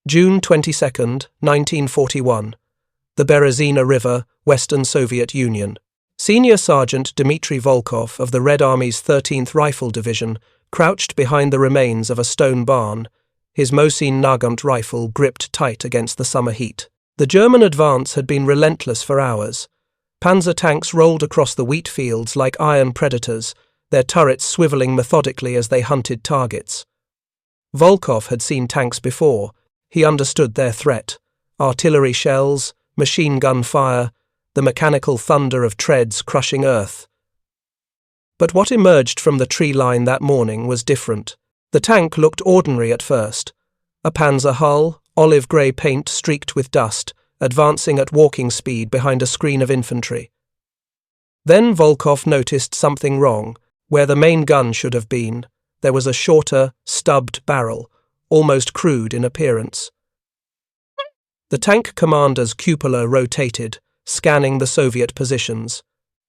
June 22, 1941. The Berezina River, Western Soviet Union. Senior Sergeant Dmitri Volkov of the Red Army's 13th Rifle Division crouched behind the remains of a stone barn, his Mosin Nagant rifle gripped tight against the summer heat. The German advance had been relentless for hours. Panzer tanks rolled across the wheat fields like iron predators, their turrets swiveling methodically as they hunted targets. Volkov had seen tanks before. He understood their threat: artillery shells, machine gun fire, the mechanical thunder of treads crushing earth. But what emerged from the tree line that morning was different. The tank looked ordinary at first. A panzer hull, olive-grey paint streaked with dust, advancing at walking speed behind a screen of infantry. Then Volkov noticed something wrong. Where the main gun should have been, there was a shorter, stubbed barrel, almost crude in appearance. The tank commander's cupola rotated, scanning the Soviet positions.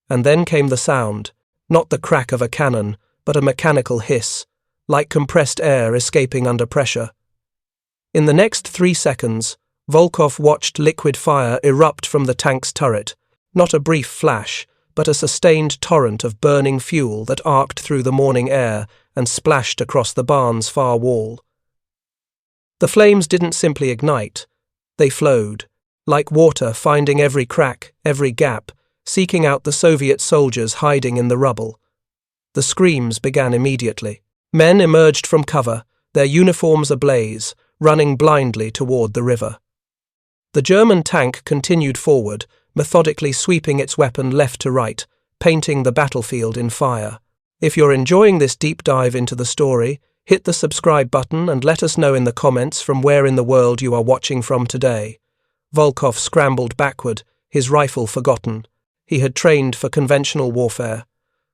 And then came the sound, not the crack of a cannon, but a mechanical hiss, like compressed air escaping under pressure. In the next 3 seconds, Volkov watched liquid fire erupt from the tank's turret, not a brief flash, but a sustained torrent of burning fuel that arced through the morning air and splashed across the barn's far wall. The flames didn't simply ignite, they flowed, like water finding every crack, every gap, seeking out the Soviet soldiers hiding in the rubble. The screams began immediately. Men emerged from cover, their uniforms ablaze, running blindly toward the river. The German tank continued forward, methodically sweeping its weapon left to right, painting the battlefield in fire. If you're enjoying this deep dive into the story, hit the subscribe button and let us know in the comments from where in the world you are watching from today. Volkov scrambled backward, his rifle forgotten. He had trained for conventional warfare,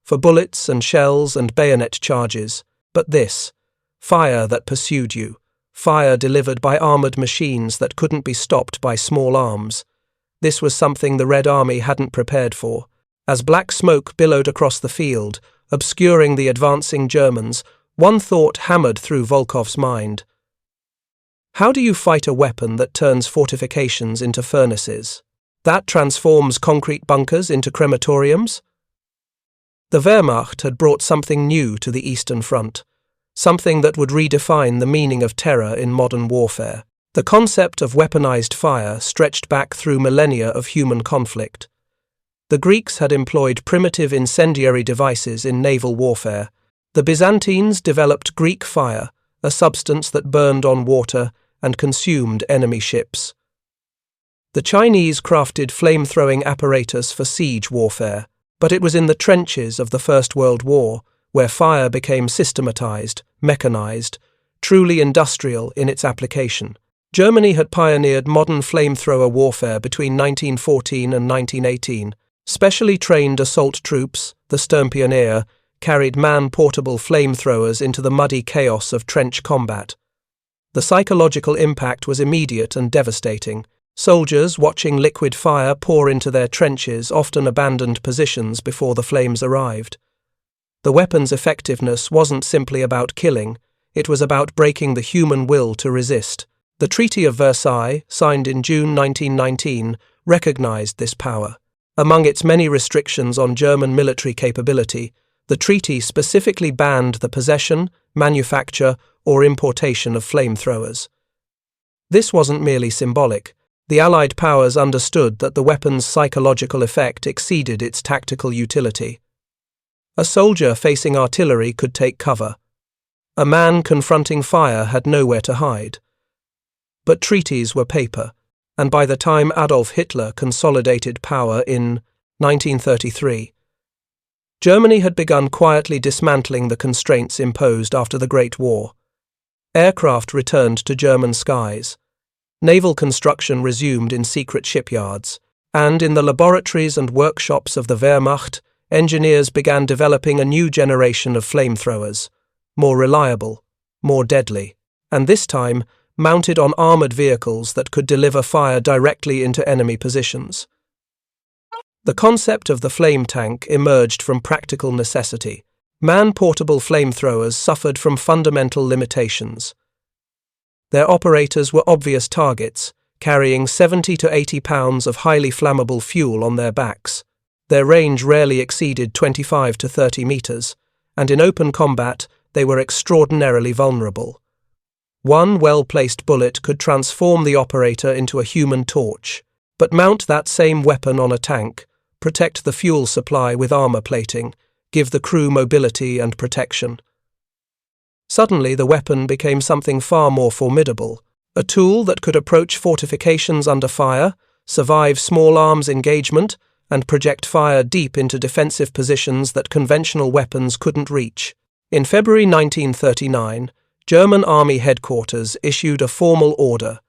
for bullets and shells and bayonet charges. But this, fire that pursued you, fire delivered by armoured machines that couldn't be stopped by small arms. This was something the Red Army hadn't prepared for. As black smoke billowed across the field, obscuring the advancing Germans, one thought hammered through Volkov's mind. How do you fight a weapon that turns fortifications into furnaces? That transforms concrete bunkers into crematoriums? The Wehrmacht had brought something new to the Eastern Front, something that would redefine the meaning of terror in modern warfare. The concept of weaponized fire stretched back through millennia of human conflict. The Greeks had employed primitive incendiary devices in naval warfare. The Byzantines developed Greek fire, a substance that burned on water and consumed enemy ships. The Chinese crafted flame-throwing apparatus for siege warfare, but it was in the trenches of the First World War where fire became systematized, mechanized, truly industrial in its application. Germany had pioneered modern flamethrower warfare between 1914 and 1918. Specially trained assault troops, the Sturmpionier, carried man-portable flamethrowers into the muddy chaos of trench combat. The psychological impact was immediate and devastating. Soldiers, watching liquid fire pour into their trenches, often abandoned positions before the flames arrived. The weapon's effectiveness wasn't simply about killing, it was about breaking the human will to resist. The Treaty of Versailles, signed in June 1919, recognized this power. Among its many restrictions on German military capability, the treaty specifically banned the possession, manufacture, or importation of flamethrowers. This wasn't merely symbolic. The Allied powers understood that the weapon's psychological effect exceeded its tactical utility. A soldier facing artillery could take cover. A man confronting fire had nowhere to hide. But treaties were paper, and by the time Adolf Hitler consolidated power in 1933, Germany had begun quietly dismantling the constraints imposed after the Great War. Aircraft returned to German skies. Naval construction resumed in secret shipyards, and in the laboratories and workshops of the Wehrmacht, engineers began developing a new generation of flamethrowers, more reliable, more deadly, and this time mounted on armoured vehicles that could deliver fire directly into enemy positions. The concept of the flame tank emerged from practical necessity. Man-portable flamethrowers suffered from fundamental limitations. Their operators were obvious targets, carrying 70 to 80 pounds of highly flammable fuel on their backs. Their range rarely exceeded 25 to 30 meters, and in open combat they were extraordinarily vulnerable. One well-placed bullet could transform the operator into a human torch, but mount that same weapon on a tank, protect the fuel supply with armor plating, give the crew mobility and protection. Suddenly the weapon became something far more formidable, a tool that could approach fortifications under fire, survive small arms engagement, and project fire deep into defensive positions that conventional weapons couldn't reach. In February 1939, German Army headquarters issued a formal order: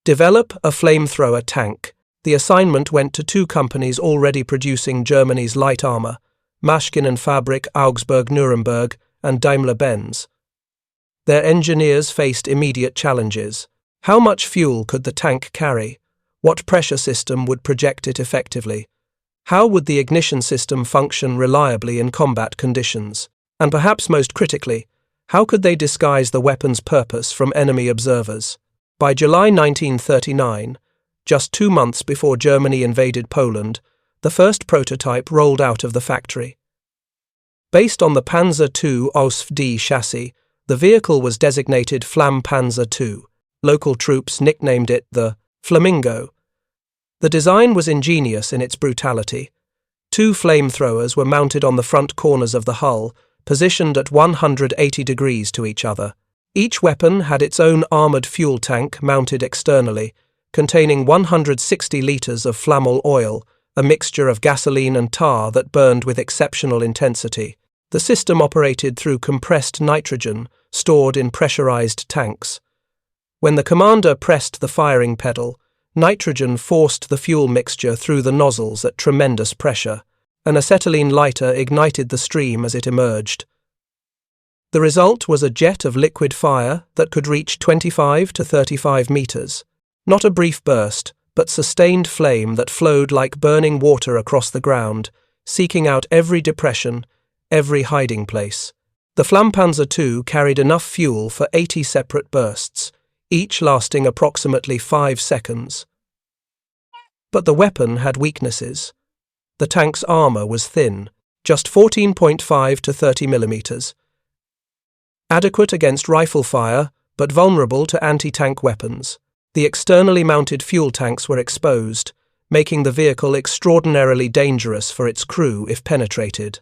develop a flamethrower tank. The assignment went to two companies already producing Germany's light armor, Maschinenfabrik Augsburg-Nuremberg and Daimler-Benz. Their engineers faced immediate challenges. How much fuel could the tank carry? What pressure system would project it effectively? How would the ignition system function reliably in combat conditions? And perhaps most critically, how could they disguise the weapon's purpose from enemy observers? By July 1939, just 2 months before Germany invaded Poland, the first prototype rolled out of the factory. Based on the Panzer II Ausf-D chassis, the vehicle was designated Flammpanzer II. Local troops nicknamed it the Flamingo. The design was ingenious in its brutality. 2 flamethrowers were mounted on the front corners of the hull, positioned at 180 degrees to each other. Each weapon had its own armored fuel tank mounted externally, containing 160 litres of flammable oil, a mixture of gasoline and tar that burned with exceptional intensity. The system operated through compressed nitrogen stored in pressurized tanks. When the commander pressed the firing pedal, nitrogen forced the fuel mixture through the nozzles at tremendous pressure. An acetylene lighter ignited the stream as it emerged. The result was a jet of liquid fire that could reach 25 to 35 meters. Not a brief burst, but sustained flame that flowed like burning water across the ground, seeking out every depression, every hiding place. The Flammpanzer II carried enough fuel for 80 separate bursts, each lasting approximately 5 seconds. But the weapon had weaknesses. The tank's armor was thin, just 14.5 to 30 millimeters. Adequate against rifle fire, but vulnerable to anti-tank weapons. The externally mounted fuel tanks were exposed, making the vehicle extraordinarily dangerous for its crew if penetrated.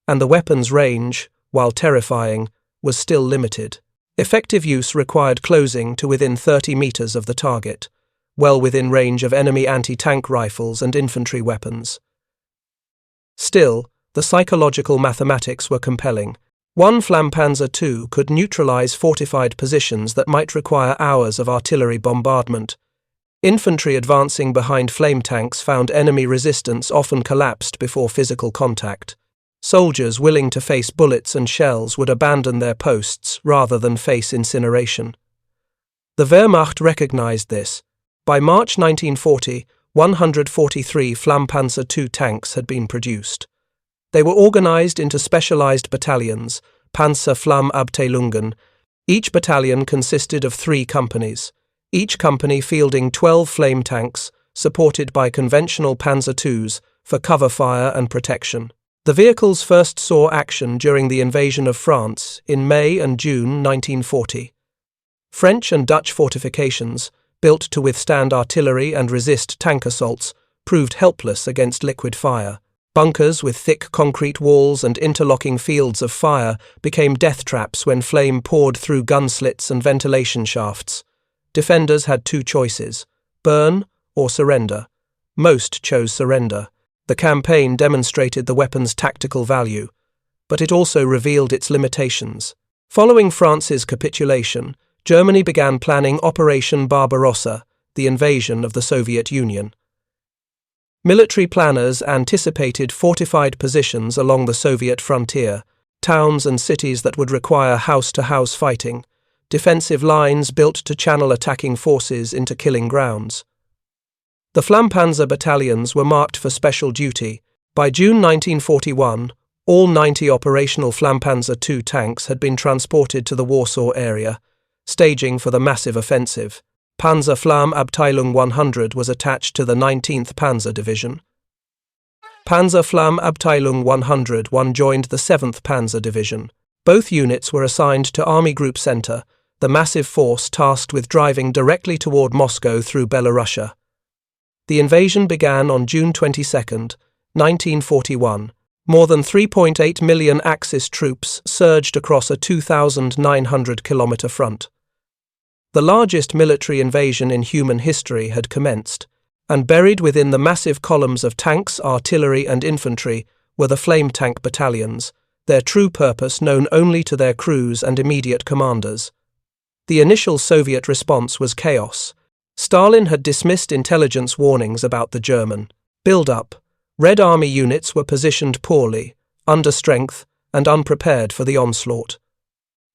And the weapon's range, while terrifying, was still limited. Effective use required closing to within 30 meters of the target, well within range of enemy anti-tank rifles and infantry weapons. Still, the psychological mathematics were compelling. One Flammpanzer II could neutralize fortified positions that might require hours of artillery bombardment. Infantry advancing behind flame tanks found enemy resistance often collapsed before physical contact. Soldiers willing to face bullets and shells would abandon their posts rather than face incineration. The Wehrmacht recognized this. By March 1940, 143 Flammpanzer II tanks had been produced. They were organized into specialized battalions, Panzerflammabteilungen. Each battalion consisted of 3 companies, each company fielding 12 flame tanks, supported by conventional Panzer IIs for cover fire and protection. The vehicles first saw action during the invasion of France in May and June 1940. French and Dutch fortifications, built to withstand artillery and resist tank assaults, proved helpless against liquid fire. Bunkers with thick concrete walls and interlocking fields of fire became death traps when flame poured through gun slits and ventilation shafts. Defenders had 2 choices: burn or surrender. Most chose surrender. The campaign demonstrated the weapon's tactical value, but it also revealed its limitations. Following France's capitulation, Germany began planning Operation Barbarossa, the invasion of the Soviet Union. Military planners anticipated fortified positions along the Soviet frontier, towns and cities that would require house-to-house fighting, defensive lines built to channel attacking forces into killing grounds. The Flammpanzer battalions were marked for special duty. By June 1941, all 90 operational Flammpanzer II tanks had been transported to the Warsaw area. staging for the massive offensive. Panzer Flammabteilung 100 was attached to the 19th Panzer Division. Panzer Flammabteilung 101 joined the 7th Panzer Division. Both units were assigned to Army Group Center, the massive force tasked with driving directly toward Moscow through Belarusia. The invasion began on June 22, 1941. More than 3.8 million Axis troops surged across a 2,900-kilometer front. The largest military invasion in human history had commenced, and buried within the massive columns of tanks, artillery and infantry were the flame tank battalions, their true purpose known only to their crews and immediate commanders. The initial Soviet response was chaos. Stalin had dismissed intelligence warnings about the German build-up. Red Army units were positioned poorly, under strength, and unprepared for the onslaught.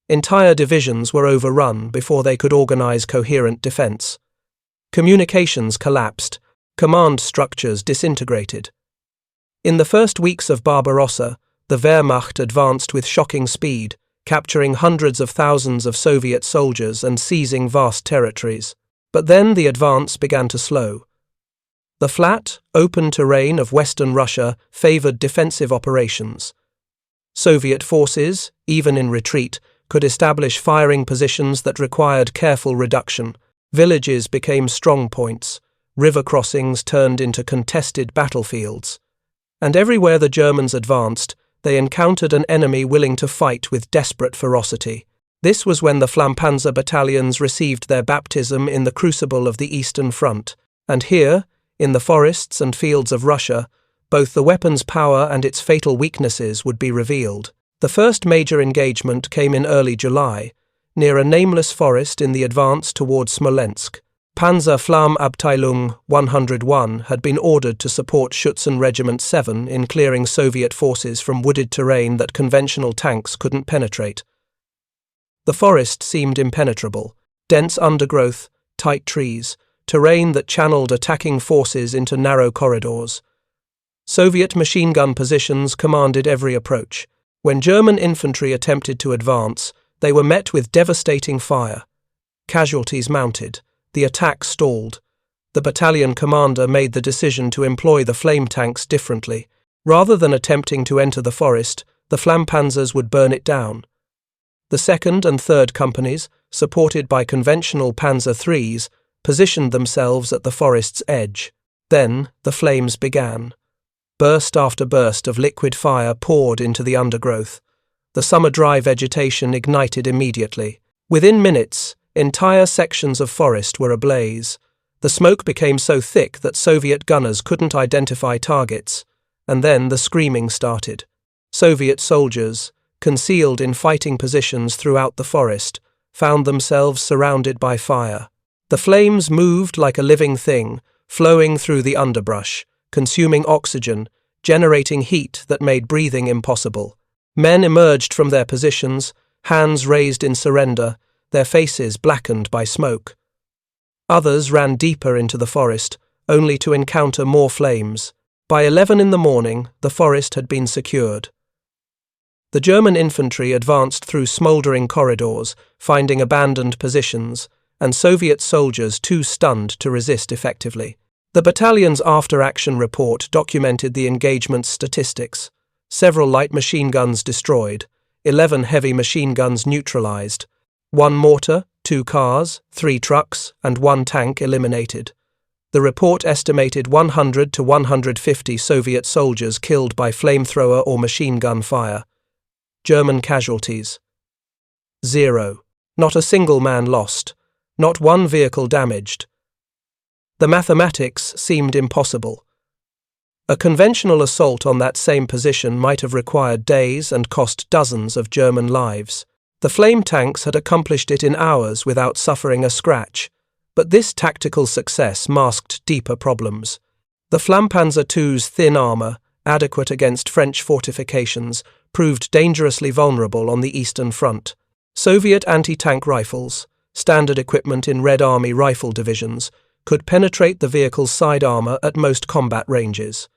Entire divisions were overrun before they could organize coherent defense. Communications collapsed, command structures disintegrated. In the first weeks of Barbarossa, the Wehrmacht advanced with shocking speed, capturing hundreds of thousands of Soviet soldiers and seizing vast territories. But then the advance began to slow. The flat, open terrain of Western Russia favored defensive operations. Soviet forces, even in retreat, could establish firing positions that required careful reduction. Villages became strong points, river crossings turned into contested battlefields. And everywhere the Germans advanced, they encountered an enemy willing to fight with desperate ferocity. This was when the Flammpanzer battalions received their baptism in the crucible of the Eastern Front, and here, in the forests and fields of Russia, both the weapon's power and its fatal weaknesses would be revealed. The first major engagement came in early July, near a nameless forest in the advance toward Smolensk. Panzer Flammabteilung 101 had been ordered to support Schutzen Regiment 7 in clearing Soviet forces from wooded terrain that conventional tanks couldn't penetrate. The forest seemed impenetrable, dense undergrowth, tight trees, terrain that channeled attacking forces into narrow corridors. Soviet machine gun positions commanded every approach. When German infantry attempted to advance, they were met with devastating fire. Casualties mounted. The attack stalled. The battalion commander made the decision to employ the flame tanks differently. Rather than attempting to enter the forest, the Flammpanzers would burn it down. The 2nd and 3rd companies, supported by conventional Panzer IIIs, positioned themselves at the forest's edge. Then the flames began. Burst after burst of liquid fire poured into the undergrowth. The summer dry vegetation ignited immediately. Within minutes, entire sections of forest were ablaze. The smoke became so thick that Soviet gunners couldn't identify targets, and then the screaming started. Soviet soldiers, concealed in fighting positions throughout the forest, found themselves surrounded by fire. The flames moved like a living thing, flowing through the underbrush, consuming oxygen, generating heat that made breathing impossible. Men emerged from their positions, hands raised in surrender, their faces blackened by smoke. Others ran deeper into the forest, only to encounter more flames. By 11 in the morning, the forest had been secured. The German infantry advanced through smouldering corridors, finding abandoned positions, and Soviet soldiers too stunned to resist effectively. The battalion's after-action report documented the engagement's statistics. Several light machine guns destroyed, 11 heavy machine guns neutralized, 1 mortar, 2 cars, 3 trucks, and 1 tank eliminated. The report estimated 100 to 150 Soviet soldiers killed by flamethrower or machine gun fire. German casualties: 0. Not a single man lost. Not one vehicle damaged. The mathematics seemed impossible. A conventional assault on that same position might have required days and cost dozens of German lives. The flame tanks had accomplished it in hours without suffering a scratch, but this tactical success masked deeper problems. The Flammpanzer II's thin armour, adequate against French fortifications, proved dangerously vulnerable on the Eastern Front. Soviet anti-tank rifles, standard equipment in Red Army rifle divisions, could penetrate the vehicle's side armour at most combat ranges.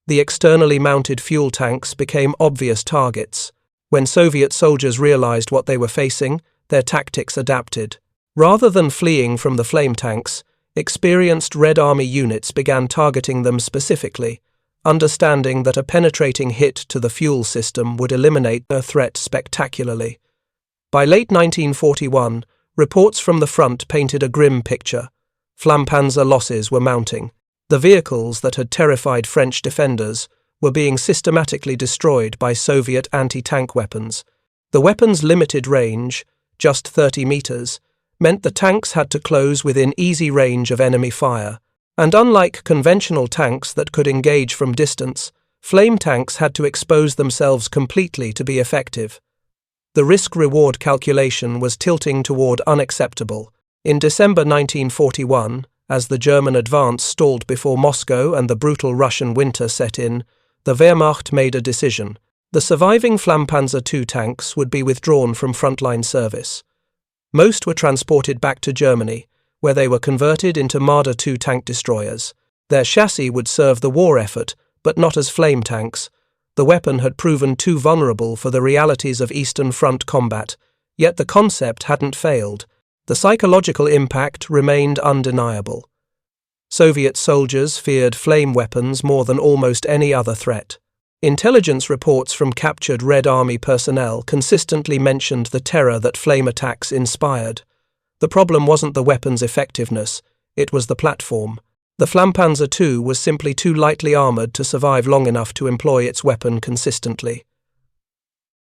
The externally mounted fuel tanks became obvious targets. When Soviet soldiers realized what they were facing, their tactics adapted. Rather than fleeing from the flame tanks, experienced Red Army units began targeting them specifically, understanding that a penetrating hit to the fuel system would eliminate their threat spectacularly. By late 1941, reports from the front painted a grim picture. Flammpanzer losses were mounting. The vehicles that had terrified French defenders were being systematically destroyed by Soviet anti-tank weapons. The weapons' limited range, just 30 meters, meant the tanks had to close within easy range of enemy fire, and unlike conventional tanks that could engage from distance, flame tanks had to expose themselves completely to be effective. The risk-reward calculation was tilting toward unacceptable. In December 1941, as the German advance stalled before Moscow and the brutal Russian winter set in, the Wehrmacht made a decision. The surviving Flammpanzer II tanks would be withdrawn from frontline service. Most were transported back to Germany, where they were converted into Marder II tank destroyers. Their chassis would serve the war effort, but not as flame tanks. The weapon had proven too vulnerable for the realities of Eastern Front combat, yet the concept hadn't failed. The psychological impact remained undeniable. Soviet soldiers feared flame weapons more than almost any other threat. Intelligence reports from captured Red Army personnel consistently mentioned the terror that flame attacks inspired. The problem wasn't the weapon's effectiveness, it was the platform. The Flammpanzer II was simply too lightly armoured to survive long enough to employ its weapon consistently.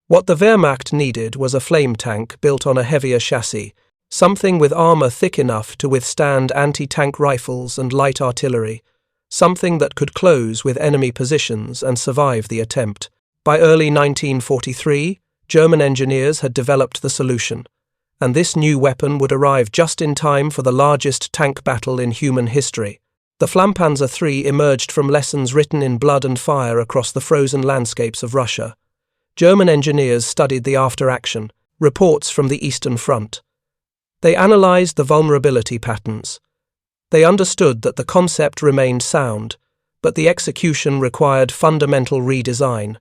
What the Wehrmacht needed was a flame tank built on a heavier chassis, something with armour thick enough to withstand anti-tank rifles and light artillery, something that could close with enemy positions and survive the attempt. By early 1943, German engineers had developed the solution, and this new weapon would arrive just in time for the largest tank battle in human history. The Flammpanzer III emerged from lessons written in blood and fire across the frozen landscapes of Russia. German engineers studied the after-action, reports from the Eastern Front. They analysed the vulnerability patterns. They understood that the concept remained sound, but the execution required fundamental redesign.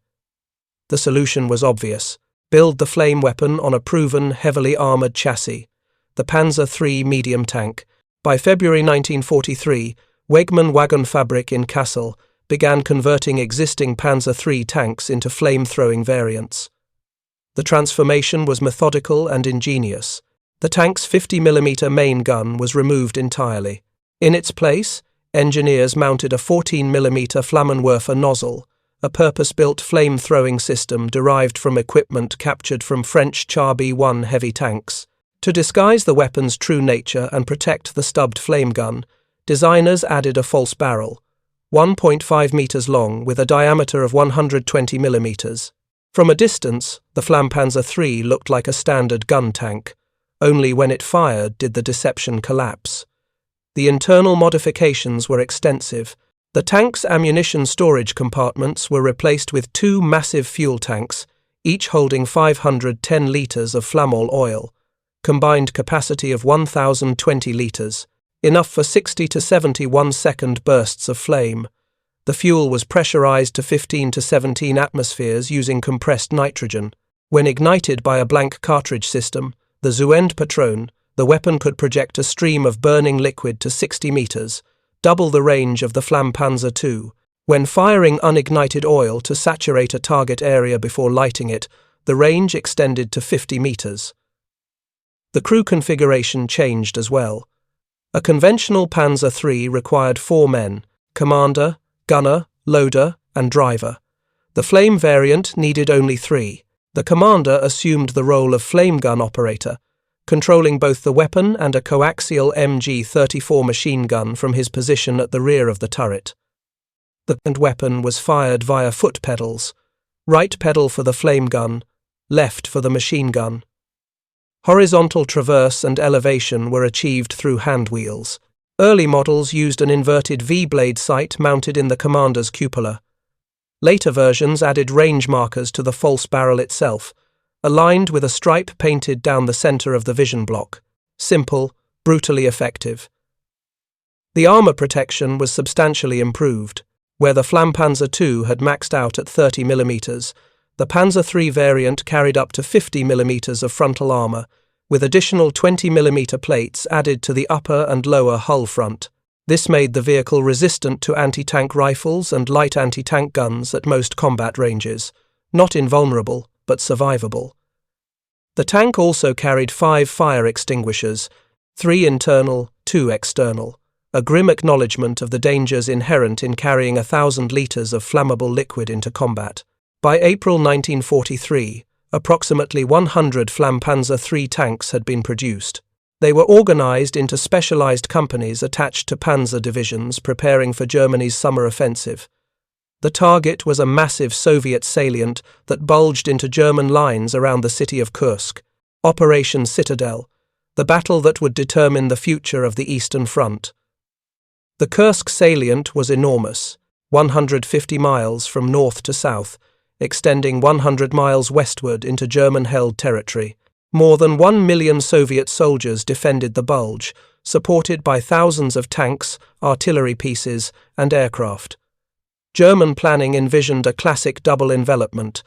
The solution was obvious. Build the flame weapon on a proven, heavily armoured chassis, the Panzer III medium tank. By February 1943, Wegmann Wagenfabrik in Kassel began converting existing Panzer III tanks into flame-throwing variants. The transformation was methodical and ingenious. The tank's 50mm main gun was removed entirely. In its place, engineers mounted a 14mm Flammenwerfer nozzle, a purpose-built flame-throwing system derived from equipment captured from French Char B-1 heavy tanks. To disguise the weapon's true nature and protect the stubbed flame gun, designers added a false barrel, 1.5 meters long with a diameter of 120mm. From a distance, the Flammpanzer III looked like a standard gun tank. Only when it fired did the deception collapse. The internal modifications were extensive. The tank's ammunition storage compartments were replaced with two massive fuel tanks, each holding 510 litres of flammol oil, combined capacity of 1,020 litres, enough for 60 to 70 one-second bursts of flame. The fuel was pressurized to 15 to 17 atmospheres using compressed nitrogen. When ignited by a blank cartridge system, the Zuendpatron, the weapon could project a stream of burning liquid to 60 meters, double the range of the Flammpanzer II. When firing unignited oil to saturate a target area before lighting it, the range extended to 50 meters. The crew configuration changed as well. A conventional Panzer III required 4 men: commander, gunner, loader, and driver. The flame variant needed only 3. The commander assumed the role of flame gun operator, controlling both the weapon and a coaxial MG-34 machine gun from his position at the rear of the turret. The weapon was fired via foot pedals, right pedal for the flame gun, left for the machine gun. Horizontal traverse and elevation were achieved through hand wheels. Early models used an inverted V-blade sight mounted in the commander's cupola. Later versions added range markers to the false barrel itself, aligned with a stripe painted down the center of the vision block. Simple, brutally effective. The armor protection was substantially improved. Where the Flammpanzer II had maxed out at 30mm, the Panzer III variant carried up to 50mm of frontal armor, with additional 20mm plates added to the upper and lower hull front. This made the vehicle resistant to anti-tank rifles and light anti-tank guns at most combat ranges, not invulnerable, but survivable. The tank also carried 5 fire extinguishers, 3 internal, 2 external, a grim acknowledgement of the dangers inherent in carrying 1,000 litres of flammable liquid into combat. By April 1943, approximately 100 Flammpanzer III tanks had been produced. They were organised into specialised companies attached to panzer divisions preparing for Germany's summer offensive. The target was a massive Soviet salient that bulged into German lines around the city of Kursk, Operation Citadel, the battle that would determine the future of the Eastern Front. The Kursk salient was enormous, 150 miles from north to south, extending 100 miles westward into German-held territory. More than 1 million Soviet soldiers defended the bulge, supported by thousands of tanks, artillery pieces, and aircraft. German planning envisioned a classic double envelopment.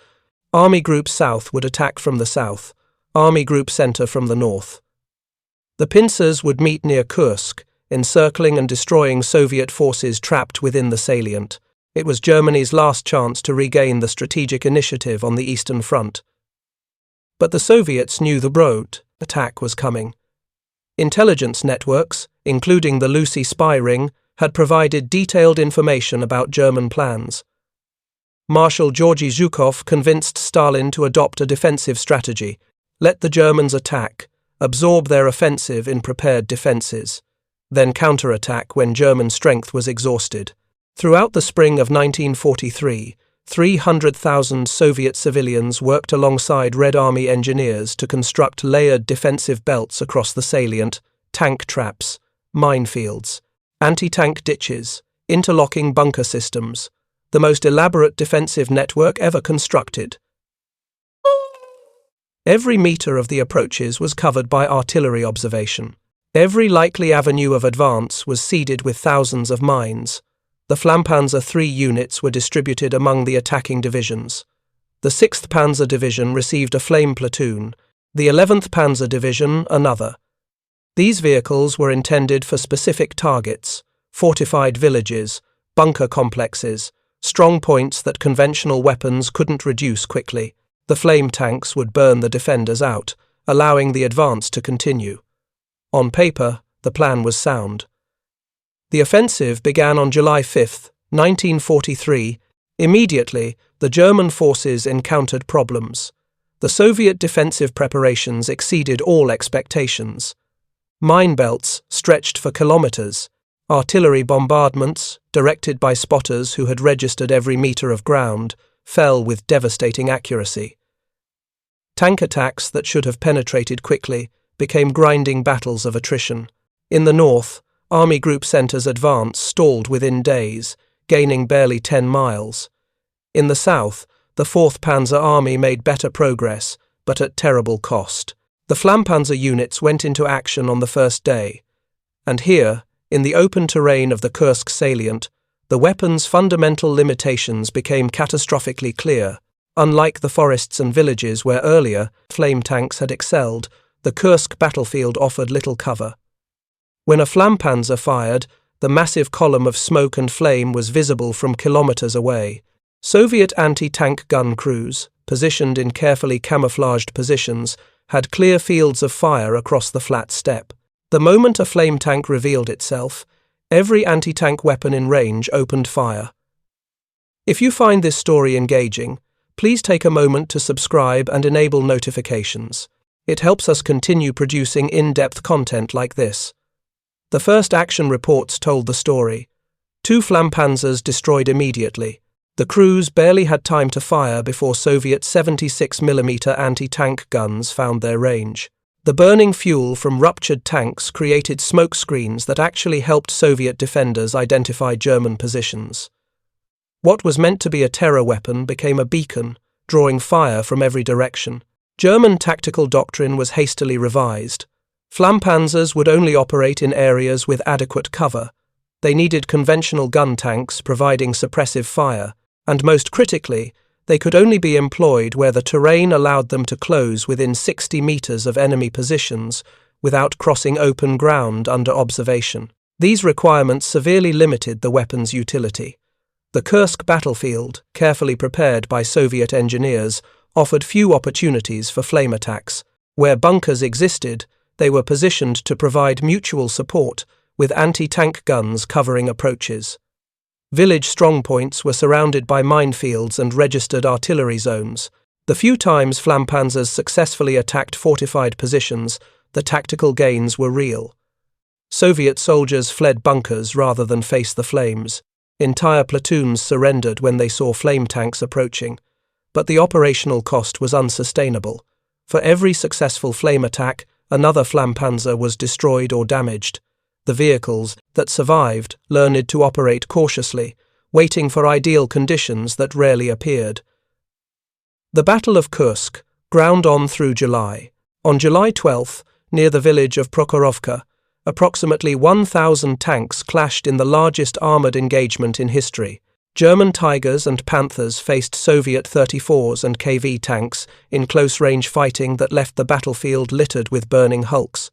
Army Group South would attack from the south, Army Group Center from the north. The pincers would meet near Kursk, encircling and destroying Soviet forces trapped within the salient. It was Germany's last chance to regain the strategic initiative on the Eastern Front. But the Soviets knew the broad attack was coming. Intelligence networks, including the Lucy spy ring, had provided detailed information about German plans. Marshal Georgy Zhukov convinced Stalin to adopt a defensive strategy, let the Germans attack, absorb their offensive in prepared defenses, then counterattack when German strength was exhausted. Throughout the spring of 1943, 300,000 Soviet civilians worked alongside Red Army engineers to construct layered defensive belts across the salient, tank traps, minefields, anti-tank ditches, interlocking bunker systems, the most elaborate defensive network ever constructed. Every meter of the approaches was covered by artillery observation. Every likely avenue of advance was seeded with thousands of mines. The Flammpanzer III units were distributed among the attacking divisions. The 6th Panzer Division received a flame platoon, the 11th Panzer Division another. These vehicles were intended for specific targets: fortified villages, bunker complexes, strong points that conventional weapons couldn't reduce quickly. The flame tanks would burn the defenders out, allowing the advance to continue. On paper, the plan was sound. The offensive began on July 5, 1943. Immediately, the German forces encountered problems. The Soviet defensive preparations exceeded all expectations. Mine belts stretched for kilometers. Artillery bombardments, directed by spotters who had registered every meter of ground, fell with devastating accuracy. Tank attacks that should have penetrated quickly became grinding battles of attrition. In the north, Army Group Center's advance stalled within days, gaining barely 10 miles. In the south, the 4th Panzer Army made better progress, but at terrible cost. The Flammpanzer units went into action on the first day. And here, in the open terrain of the Kursk salient, the weapon's fundamental limitations became catastrophically clear. Unlike the forests and villages where earlier flame tanks had excelled, the Kursk battlefield offered little cover. When a Flammpanzer fired, the massive column of smoke and flame was visible from kilometers away. Soviet anti-tank gun crews, positioned in carefully camouflaged positions, had clear fields of fire across the flat steppe. The moment a flame tank revealed itself, every anti-tank weapon in range opened fire. If you find this story engaging, please take a moment to subscribe and enable notifications. It helps us continue producing in-depth content like this. The first action reports told the story. 2 Flammpanzers destroyed immediately. The crews barely had time to fire before Soviet 76mm anti-tank guns found their range. The burning fuel from ruptured tanks created smoke screens that actually helped Soviet defenders identify German positions. What was meant to be a terror weapon became a beacon, drawing fire from every direction. German tactical doctrine was hastily revised. Flammpanzers would only operate in areas with adequate cover. They needed conventional gun tanks providing suppressive fire, and most critically, they could only be employed where the terrain allowed them to close within 60 meters of enemy positions without crossing open ground under observation. These requirements severely limited the weapon's utility. The Kursk battlefield, carefully prepared by Soviet engineers, offered few opportunities for flame attacks. Where bunkers existed, they were positioned to provide mutual support, with anti-tank guns covering approaches. Village strongpoints were surrounded by minefields and registered artillery zones. The few times Flammpanzers successfully attacked fortified positions, the tactical gains were real. Soviet soldiers fled bunkers rather than face the flames. Entire platoons surrendered when they saw flame tanks approaching. But the operational cost was unsustainable. For every successful flame attack, another Flammpanzer was destroyed or damaged. The vehicles that survived learned to operate cautiously, waiting for ideal conditions that rarely appeared. The Battle of Kursk ground on through July. On July 12, near the village of Prokhorovka, approximately 1,000 tanks clashed in the largest armoured engagement in history. German Tigers and Panthers faced Soviet 34s and KV tanks in close-range fighting that left the battlefield littered with burning hulks.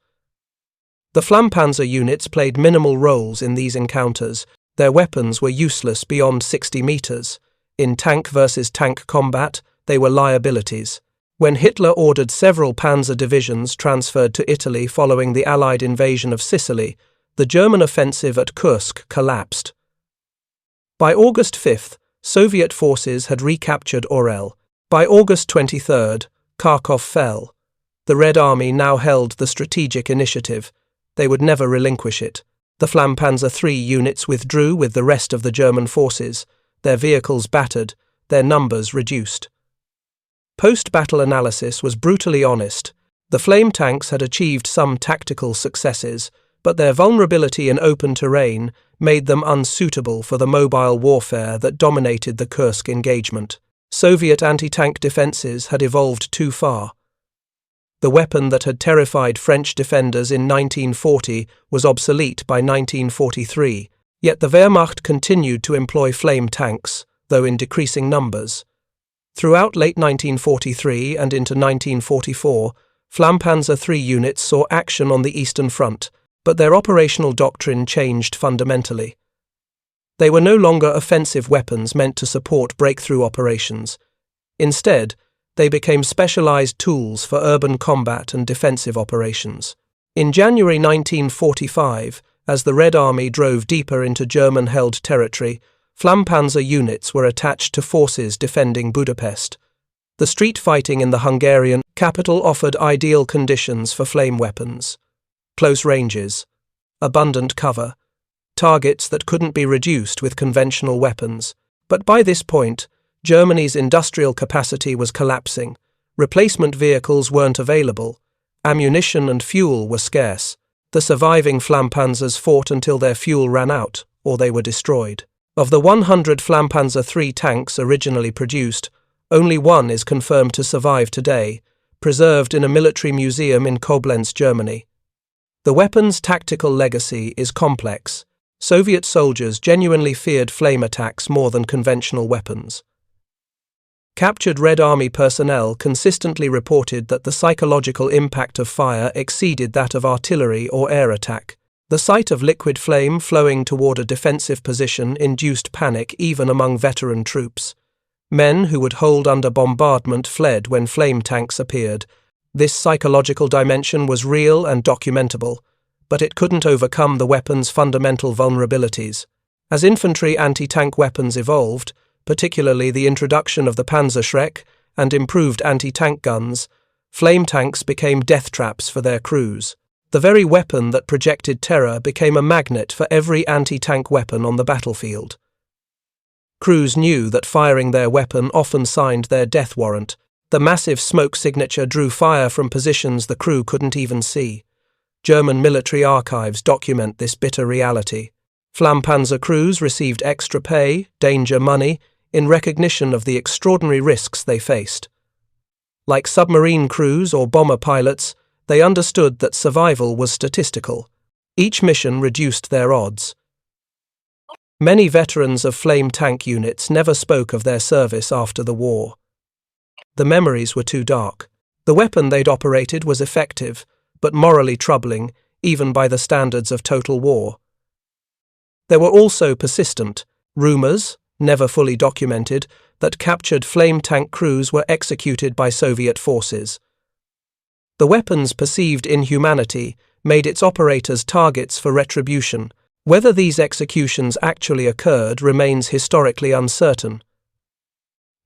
The Flammpanzer units played minimal roles in these encounters. Their weapons were useless beyond 60 meters. In tank versus tank combat, they were liabilities. When Hitler ordered several panzer divisions transferred to Italy following the Allied invasion of Sicily, the German offensive at Kursk collapsed. By August 5, Soviet forces had recaptured Orel. By August 23, Kharkov fell. The Red Army now held the strategic initiative. They would never relinquish it. The Flammpanzer III units withdrew with the rest of the German forces, their vehicles battered, their numbers reduced. Post-battle analysis was brutally honest. The flame tanks had achieved some tactical successes, but their vulnerability in open terrain made them unsuitable for the mobile warfare that dominated the Kursk engagement. Soviet anti-tank defenses had evolved too far. The weapon that had terrified French defenders in 1940 was obsolete by 1943, yet the Wehrmacht continued to employ flame tanks, though in decreasing numbers. Throughout late 1943 and into 1944, Flammpanzer III units saw action on the Eastern Front, but their operational doctrine changed fundamentally. They were no longer offensive weapons meant to support breakthrough operations. Instead, they became specialized tools for urban combat and defensive operations. In January 1945, as the Red Army drove deeper into German-held territory, Flammpanzer units were attached to forces defending Budapest. The street fighting in the Hungarian capital offered ideal conditions for flame weapons. Close ranges, abundant cover, targets that couldn't be reduced with conventional weapons. But by this point, Germany's industrial capacity was collapsing, replacement vehicles weren't available, ammunition and fuel were scarce. The surviving Flammpanzers fought until their fuel ran out, or they were destroyed. Of the 100 Flammpanzer III tanks originally produced, only one is confirmed to survive today, preserved in a military museum in Koblenz, Germany. The weapon's tactical legacy is complex. Soviet soldiers genuinely feared flame attacks more than conventional weapons. Captured Red Army personnel consistently reported that the psychological impact of fire exceeded that of artillery or air attack. The sight of liquid flame flowing toward a defensive position induced panic even among veteran troops. Men who would hold under bombardment fled when flame tanks appeared. This psychological dimension was real and documentable, but it couldn't overcome the weapon's fundamental vulnerabilities. As infantry anti-tank weapons evolved, particularly the introduction of the Panzerschreck and improved anti-tank guns, flame tanks became death traps for their crews. The very weapon that projected terror became a magnet for every anti-tank weapon on the battlefield. Crews knew that firing their weapon often signed their death warrant. The massive smoke signature drew fire from positions the crew couldn't even see. German military archives document this bitter reality. Flammpanzer crews received extra pay, danger money, in recognition of the extraordinary risks they faced. Like submarine crews or bomber pilots, they understood that survival was statistical. Each mission reduced their odds. Many veterans of flame tank units never spoke of their service after the war. The memories were too dark. The weapon they'd operated was effective, but morally troubling, even by the standards of total war. There were also persistent rumors, never fully documented, that captured flame tank crews were executed by Soviet forces. The weapon's perceived inhumanity made its operators targets for retribution. Whether these executions actually occurred remains historically uncertain.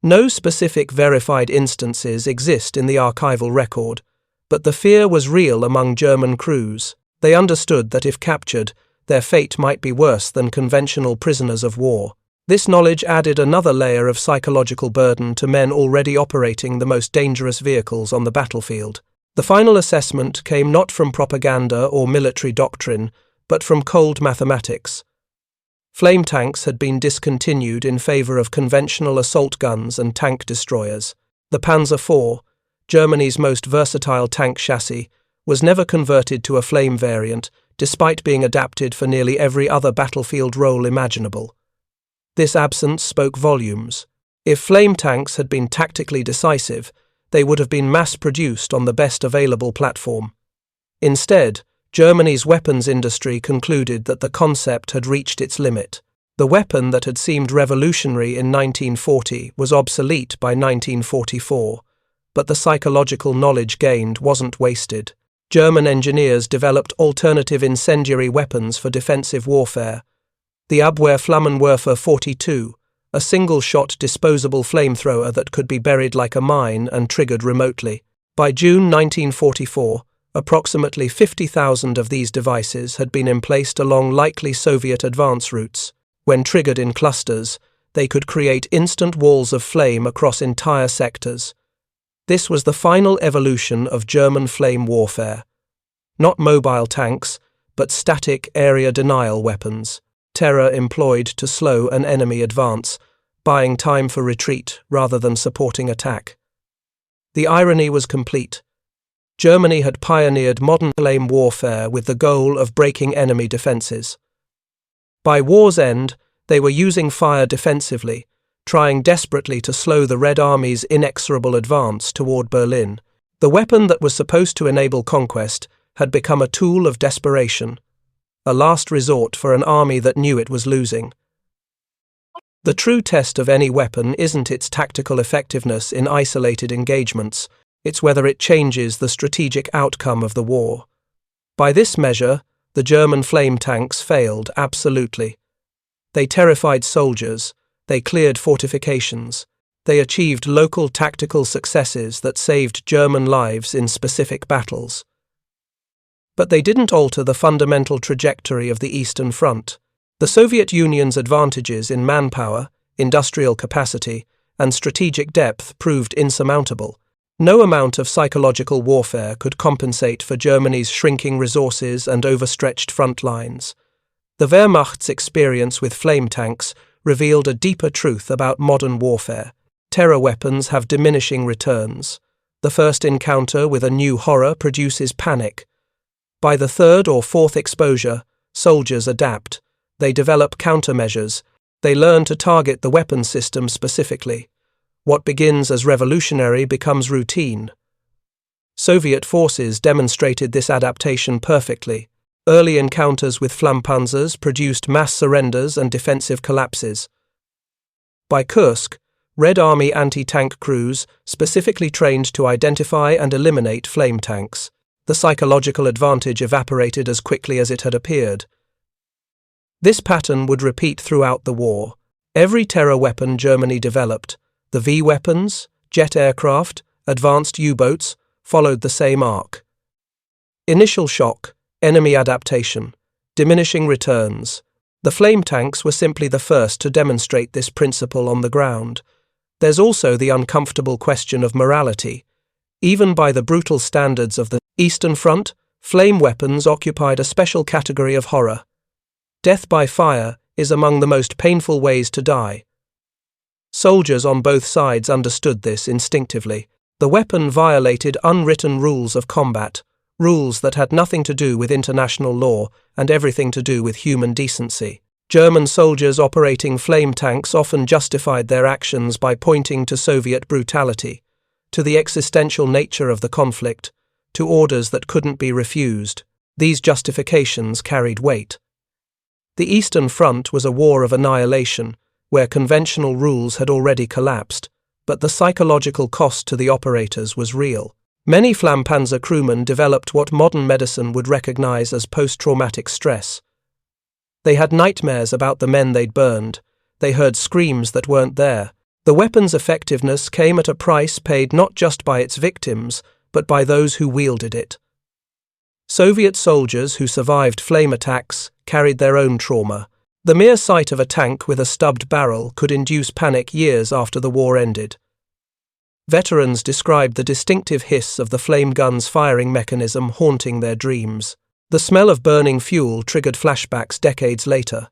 No specific verified instances exist in the archival record, but the fear was real among German crews. They understood that if captured, their fate might be worse than conventional prisoners of war. This knowledge added another layer of psychological burden to men already operating the most dangerous vehicles on the battlefield. The final assessment came not from propaganda or military doctrine, but from cold mathematics. Flame tanks had been discontinued in favor of conventional assault guns and tank destroyers. The Panzer IV, Germany's most versatile tank chassis, was never converted to a flame variant, despite being adapted for nearly every other battlefield role imaginable. This absence spoke volumes. If flame tanks had been tactically decisive, they would have been mass-produced on the best available platform. Instead, Germany's weapons industry concluded that the concept had reached its limit. The weapon that had seemed revolutionary in 1940 was obsolete by 1944, but the psychological knowledge gained wasn't wasted. German engineers developed alternative incendiary weapons for defensive warfare. The Flammpanzer 42, a single-shot disposable flamethrower that could be buried like a mine and triggered remotely. By June 1944, approximately 50,000 of these devices had been emplaced along likely Soviet advance routes. When triggered in clusters, they could create instant walls of flame across entire sectors. This was the final evolution of German flame warfare. Not mobile tanks, but static area denial weapons. Terror employed to slow an enemy advance, buying time for retreat rather than supporting attack. The irony was complete. Germany had pioneered modern flame warfare with the goal of breaking enemy defenses. By war's end, they were using fire defensively, trying desperately to slow the Red Army's inexorable advance toward Berlin. The weapon that was supposed to enable conquest had become a tool of desperation, a last resort for an army that knew it was losing. The true test of any weapon isn't its tactical effectiveness in isolated engagements, it's whether it changes the strategic outcome of the war. By this measure, the German flame tanks failed absolutely. They terrified soldiers, they cleared fortifications, they achieved local tactical successes that saved German lives in specific battles. But they didn't alter the fundamental trajectory of the Eastern Front. The Soviet Union's advantages in manpower, industrial capacity, and strategic depth proved insurmountable. No amount of psychological warfare could compensate for Germany's shrinking resources and overstretched front lines. The Wehrmacht's experience with flame tanks revealed a deeper truth about modern warfare. Terror weapons have diminishing returns. The first encounter with a new horror produces panic. By the third or fourth exposure, soldiers adapt. They develop countermeasures. They learn to target the weapon system specifically. What begins as revolutionary becomes routine. Soviet forces demonstrated this adaptation perfectly. Early encounters with Flammpanzers produced mass surrenders and defensive collapses. By Kursk, Red Army anti-tank crews specifically trained to identify and eliminate flame tanks. The psychological advantage evaporated as quickly as it had appeared. This pattern would repeat throughout the war. Every terror weapon Germany developed, the V weapons, jet aircraft, advanced U-boats, followed the same arc. Initial shock, enemy adaptation, diminishing returns. The flame tanks were simply the first to demonstrate this principle on the ground. There's also the uncomfortable question of morality. Even by the brutal standards of the Eastern Front, flame weapons occupied a special category of horror. Death by fire is among the most painful ways to die. Soldiers on both sides understood this instinctively. The weapon violated unwritten rules of combat, rules that had nothing to do with international law and everything to do with human decency. German soldiers operating flame tanks often justified their actions by pointing to Soviet brutality, to the existential nature of the conflict, to orders that couldn't be refused. These justifications carried weight. The Eastern Front was a war of annihilation, where conventional rules had already collapsed, but the psychological cost to the operators was real. Many Flammpanzer crewmen developed what modern medicine would recognize as post-traumatic stress. They had nightmares about the men they'd burned. They heard screams that weren't there. The weapon's effectiveness came at a price paid not just by its victims, but by those who wielded it. Soviet soldiers who survived flame attacks carried their own trauma. The mere sight of a tank with a stubbed barrel could induce panic years after the war ended. Veterans described the distinctive hiss of the flame gun's firing mechanism haunting their dreams. The smell of burning fuel triggered flashbacks decades later.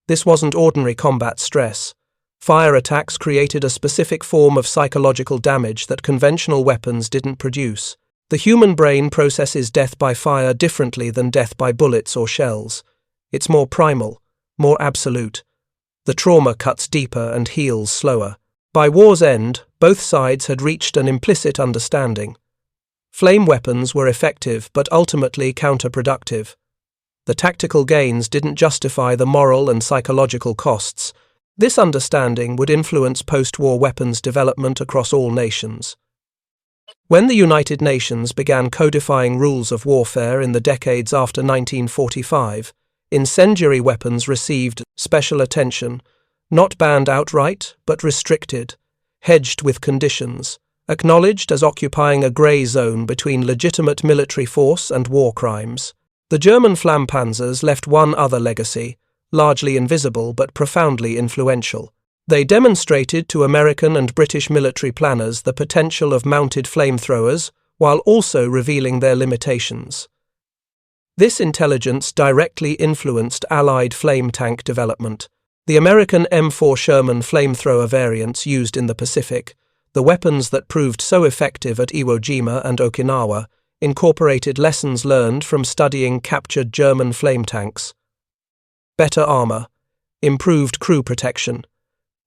This wasn't ordinary combat stress. Fire attacks created a specific form of psychological damage that conventional weapons didn't produce. The human brain processes death by fire differently than death by bullets or shells. It's more primal, more absolute. The trauma cuts deeper and heals slower. By war's end, both sides had reached an implicit understanding. Flame weapons were effective but ultimately counterproductive. The tactical gains didn't justify the moral and psychological costs. This understanding would influence post-war weapons development across all nations. When the United Nations began codifying rules of warfare in the decades after 1945, incendiary weapons received special attention, not banned outright, but restricted, hedged with conditions, acknowledged as occupying a grey zone between legitimate military force and war crimes. The German Flammpanzers left one other legacy, largely invisible but profoundly influential. They demonstrated to American and British military planners the potential of mounted flamethrowers, while also revealing their limitations. This intelligence directly influenced Allied flame tank development. The American M4 Sherman flamethrower variants used in the Pacific, the weapons that proved so effective at Iwo Jima and Okinawa, incorporated lessons learned from studying captured German flame tanks. Better armor, improved crew protection.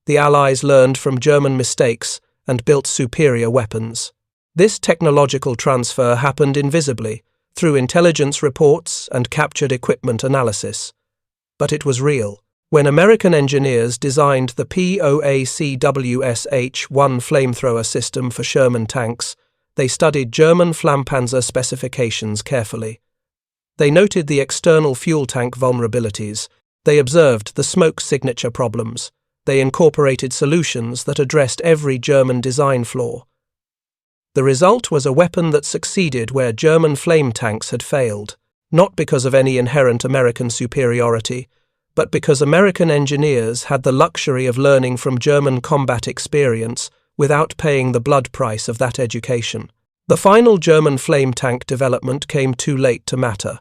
The Allies learned from German mistakes and built superior weapons. This technological transfer happened invisibly, through intelligence reports and captured equipment analysis. But it was real. When American engineers designed the POACWSH-1 flamethrower system for Sherman tanks, they studied German Flammpanzer specifications carefully. They noted the external fuel tank vulnerabilities. They observed the smoke signature problems. They incorporated solutions that addressed every German design flaw. The result was a weapon that succeeded where German flame tanks had failed, not because of any inherent American superiority, but because American engineers had the luxury of learning from German combat experience without paying the blood price of that education. The final German flame tank development came too late to matter.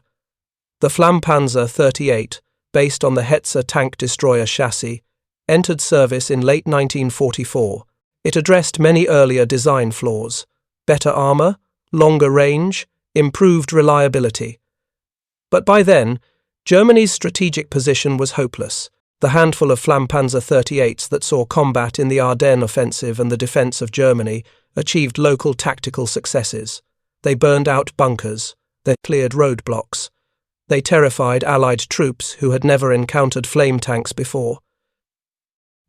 The Flammpanzer 38, based on the Hetzer tank destroyer chassis, entered service in late 1944. It addressed many earlier design flaws: better armor, longer range, improved reliability. But by then, Germany's strategic position was hopeless. The handful of Flammpanzer 38s that saw combat in the Ardennes offensive and the defense of Germany achieved local tactical successes. They burned out bunkers. They cleared roadblocks. They terrified Allied troops who had never encountered flame tanks before.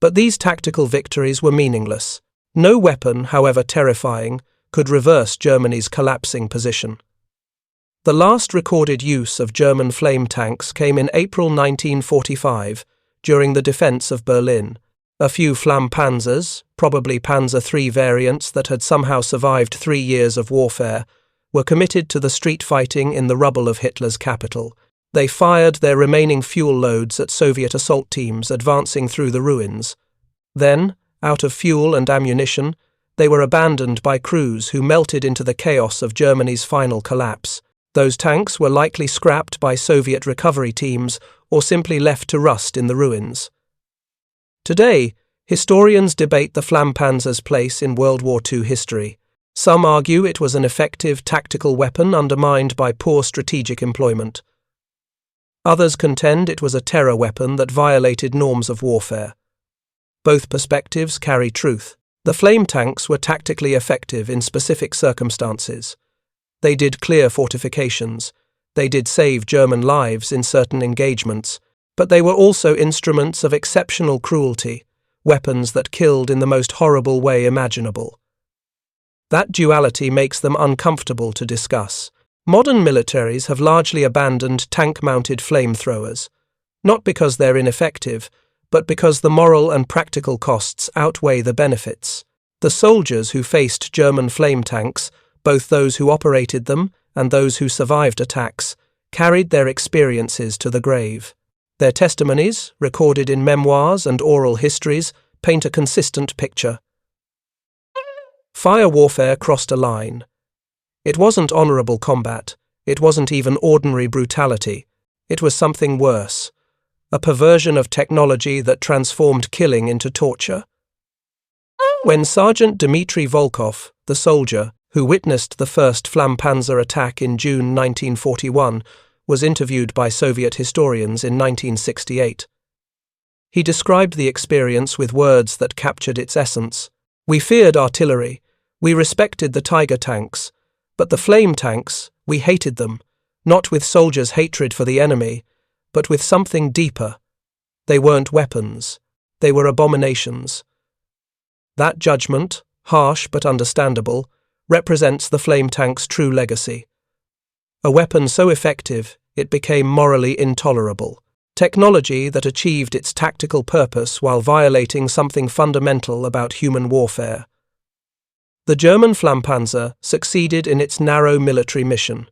But these tactical victories were meaningless. No weapon, however terrifying, could reverse Germany's collapsing position. The last recorded use of German flame tanks came in April 1945, during the defense of Berlin. A few Flammpanzers, probably Panzer III variants that had somehow survived 3 years of warfare, were committed to the street fighting in the rubble of Hitler's capital. They fired their remaining fuel loads at Soviet assault teams advancing through the ruins. Then, out of fuel and ammunition, they were abandoned by crews who melted into the chaos of Germany's final collapse. Those tanks were likely scrapped by Soviet recovery teams or simply left to rust in the ruins. Today, historians debate the Flammpanzer's place in World War II history. Some argue it was an effective tactical weapon undermined by poor strategic employment. Others contend it was a terror weapon that violated norms of warfare. Both perspectives carry truth. The flame tanks were tactically effective in specific circumstances. They did clear fortifications. They did save German lives in certain engagements, but they were also instruments of exceptional cruelty, weapons that killed in the most horrible way imaginable. That duality makes them uncomfortable to discuss. Modern militaries have largely abandoned tank-mounted flamethrowers, not because they're ineffective, but because the moral and practical costs outweigh the benefits. The soldiers who faced German flame tanks, both those who operated them and those who survived attacks, carried their experiences to the grave. Their testimonies, recorded in memoirs and oral histories, paint a consistent picture. Fire warfare crossed a line. It wasn't honorable combat. It wasn't even ordinary brutality. It was something worse. A perversion of technology that transformed killing into torture. When Sergeant Dmitri Volkov, the soldier who witnessed the first Flammpanzer attack in June 1941, was interviewed by Soviet historians in 1968, he described the experience with words that captured its essence. "We feared artillery. We respected the Tiger tanks. But the flame tanks, we hated them, not with soldiers' hatred for the enemy, but with something deeper. They weren't weapons. They were abominations." That judgment, harsh but understandable, represents the flame tank's true legacy. A weapon so effective, it became morally intolerable. Technology that achieved its tactical purpose while violating something fundamental about human warfare. The German Flammpanzer succeeded in its narrow military mission.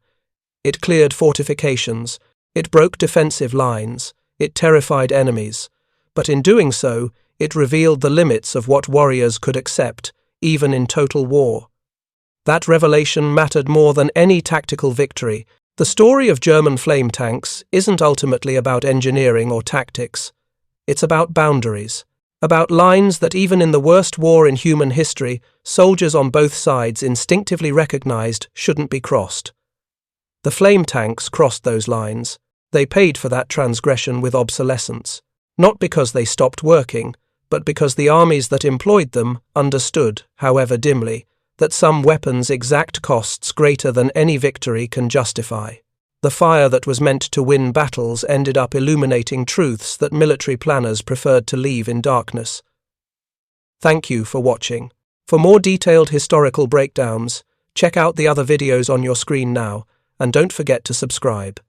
It cleared fortifications, it broke defensive lines, it terrified enemies, but in doing so, it revealed the limits of what warriors could accept, even in total war. That revelation mattered more than any tactical victory. The story of German flame tanks isn't ultimately about engineering or tactics. It's about boundaries, about lines that even in the worst war in human history, soldiers on both sides instinctively recognized shouldn't be crossed. The flame tanks crossed those lines. They paid for that transgression with obsolescence, not because they stopped working, but because the armies that employed them understood, however dimly, that some weapons exact costs greater than any victory can justify. The fire that was meant to win battles ended up illuminating truths that military planners preferred to leave in darkness. Thank you for watching. For more detailed historical breakdowns, check out the other videos on your screen now, and don't forget to subscribe.